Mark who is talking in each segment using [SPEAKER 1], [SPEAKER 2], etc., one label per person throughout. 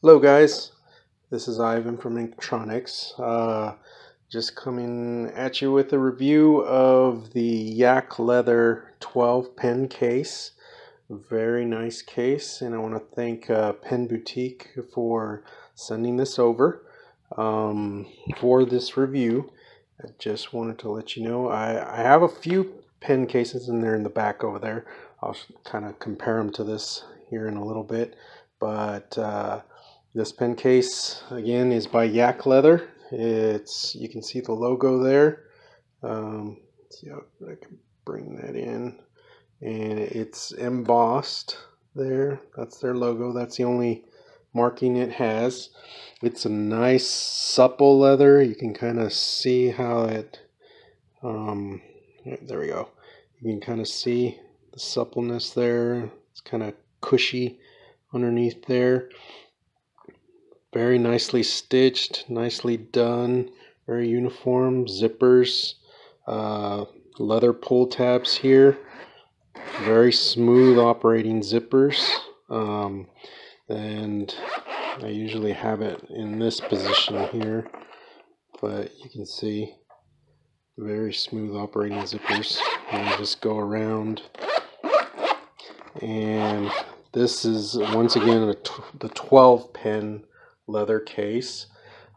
[SPEAKER 1] Hello guys, this is Ivan from Inktronics. Just coming at you with a review of the Yak Leather 12 pen case. Very nice case, and I want to thank Pen Boutique for sending this over for this review. I just wanted to let you know I have a few pen cases in there in the back over there. I'll kind of compare them to this here in a little bit, but this pen case again is by Yak Leather. You can see the logo there. Let's see how I can bring that in, and it's embossed there. That's their logo. That's the only marking it has. It's a nice supple leather. You can kind of see how it there we go. You can kind of see the suppleness there. It's kind of cushy underneath there. Very nicely stitched, nicely done, very uniform. Zippers, leather pull tabs here. Very smooth operating zippers. And I usually have it in this position here, but you can see very smooth operating zippers. And just go around. And this is once again the 12 pen leather case.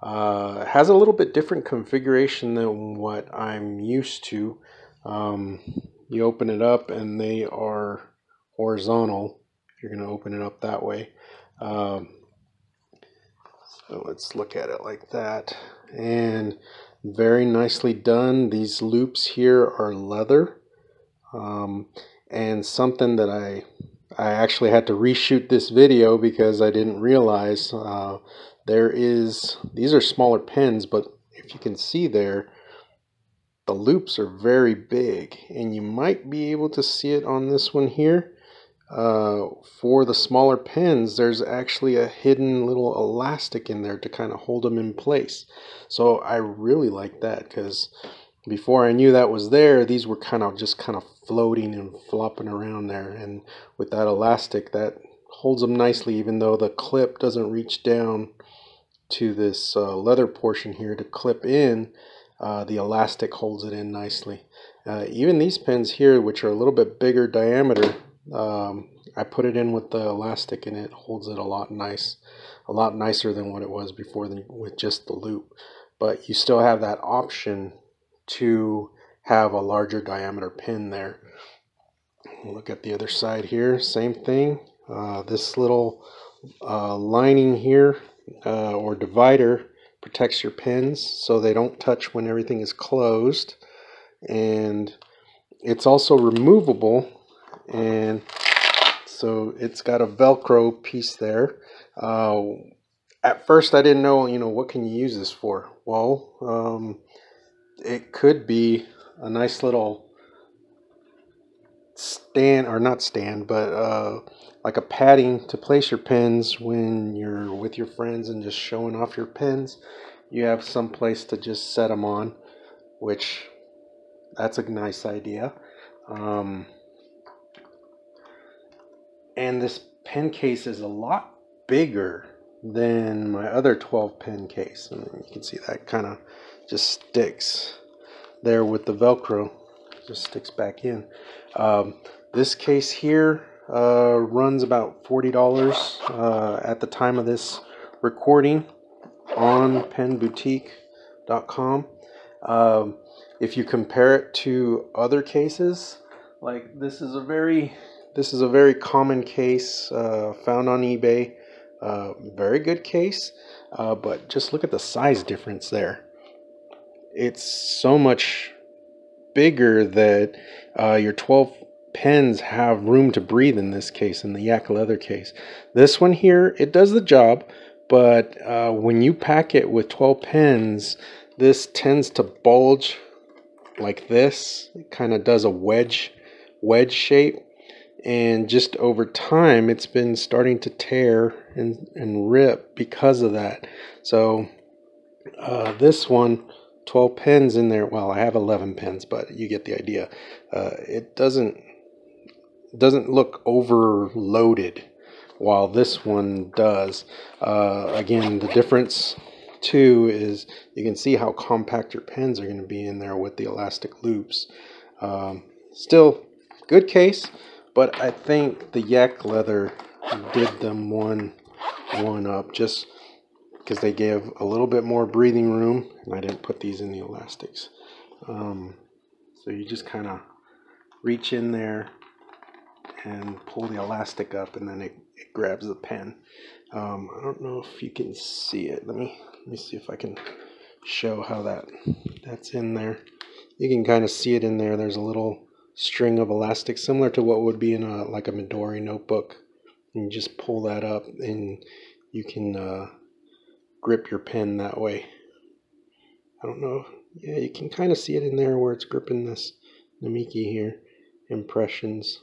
[SPEAKER 1] It has a little bit different configuration than what I'm used to. You open it up and they are horizontal if you're going to open it up that way. So let's look at it like that. And very nicely done. These loops here are leather. And something that I actually had to reshoot this video because I didn't realize these are smaller pens, but if you can see there, the loops are very big, and you might be able to see it on this one here. For the smaller pens, there's actually a hidden little elastic in there to kind of hold them in place. So I really like that, because before I knew that was there, these were just kind of floating and flopping around there, and with that elastic, that holds them nicely, even though the clip doesn't reach down to this leather portion here to clip in. The elastic holds it in nicely. Even these pens here, which are a little bit bigger diameter, I put it in with the elastic and it holds it a lot nicer than what it was before with just the loop. But you still have that option to have a larger diameter pen there. Look at the other side here, same thing. This little lining here or divider protects your pens so they don't touch when everything is closed, and it's also removable, and so it's got a Velcro piece there. At first I didn't know, what can you use this for? Well, it could be a nice little stand, or not stand, but like a padding to place your pens when you're with your friends and just showing off your pens. You have some place to just set them on, which that's a nice idea. And this pen case is a lot bigger than my other 12 pen case, and you can see that kind of just sticks there with the Velcro, just sticks back in. This case here runs about $40 at the time of this recording on penboutique.com. If you compare it to other cases, like this is a very common case found on eBay. Very good case, but just look at the size difference there. It's so much bigger that your 12 pens have room to breathe in this case, in the Yak Leather case. This one here, it does the job, but when you pack it with 12 pens, this tends to bulge like this. It kind of does a wedge shape, and just over time it's been starting to tear and rip because of that. So this one, 12 pens in there. Well, I have 11 pens, but you get the idea. It doesn't look overloaded while this one does. Again, the difference too is you can see how compact your pens are going to be in there with the elastic loops. Still good case, but I think the Yak Leather did them one up, just because they gave a little bit more breathing room, and I didn't put these in the elastics. So you just kind of reach in there and pull the elastic up, and then it grabs the pen. I don't know if you can see it. Let me see if I can show how that's in there. You can kind of see it in there. There's a little string of elastic similar to what would be in like a Midori notebook. And you just pull that up, and you can grip your pen that way. I don't know. Yeah, you can kind of see it in there where it's gripping this Namiki here. Impressions.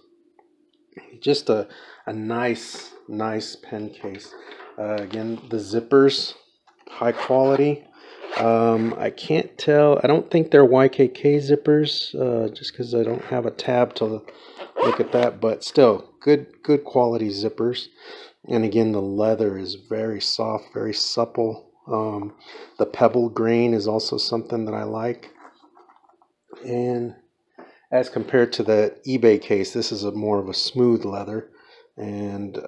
[SPEAKER 1] Just a nice pen case. Again, the zippers, high quality. I can't tell. I don't think they're YKK zippers, just because I don't have a tab to look at that. But still, good quality zippers. And again, the leather is very soft, very supple. The pebble grain is also something that I like. And as compared to the eBay case, this is more of a smooth leather. And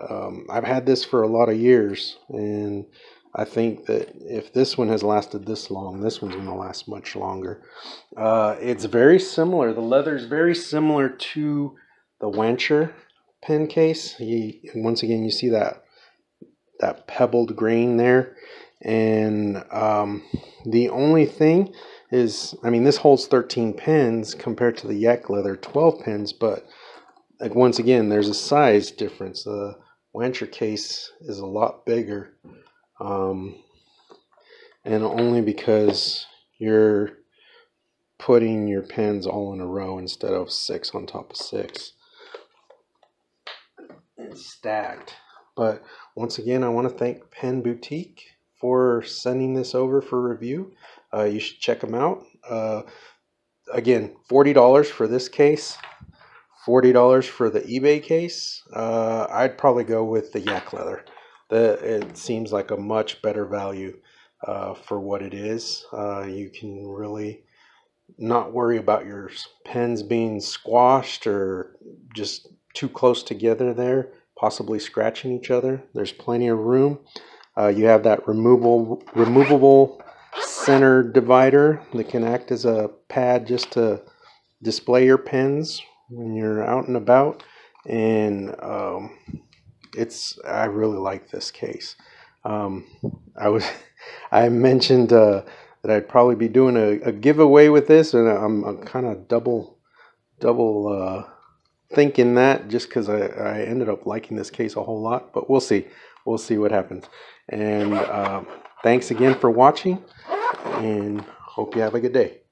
[SPEAKER 1] I've had this for a lot of years, and I think that if this one has lasted this long, this one's going to last much longer. It's very similar. The leather is very similar to the Wancher pen case. Once again, you see that pebbled grain there. And the only thing is, I mean, this holds 13 pens compared to the Yak Leather 12 pens, but like, once again, there's a size difference. The Wancher case is a lot bigger, and only because you're putting your pens all in a row instead of 6 on top of 6 and stacked. But once again, I want to thank Pen Boutique for sending this over for review. You should check them out. Again, $40 for this case, $40 for the eBay case. I'd probably go with the Yak Leather. It seems like a much better value for what it is. You can really not worry about your pens being squashed or just too close together there, possibly scratching each other. There's plenty of room. You have that removable center divider that can act as a pad just to display your pens when you're out and about. And I really like this case. I mentioned that I'd probably be doing a giveaway with this, and I'm kind of double thinking that, just because I ended up liking this case a whole lot. But we'll see what happens. And thanks again for watching, and hope you have a good day.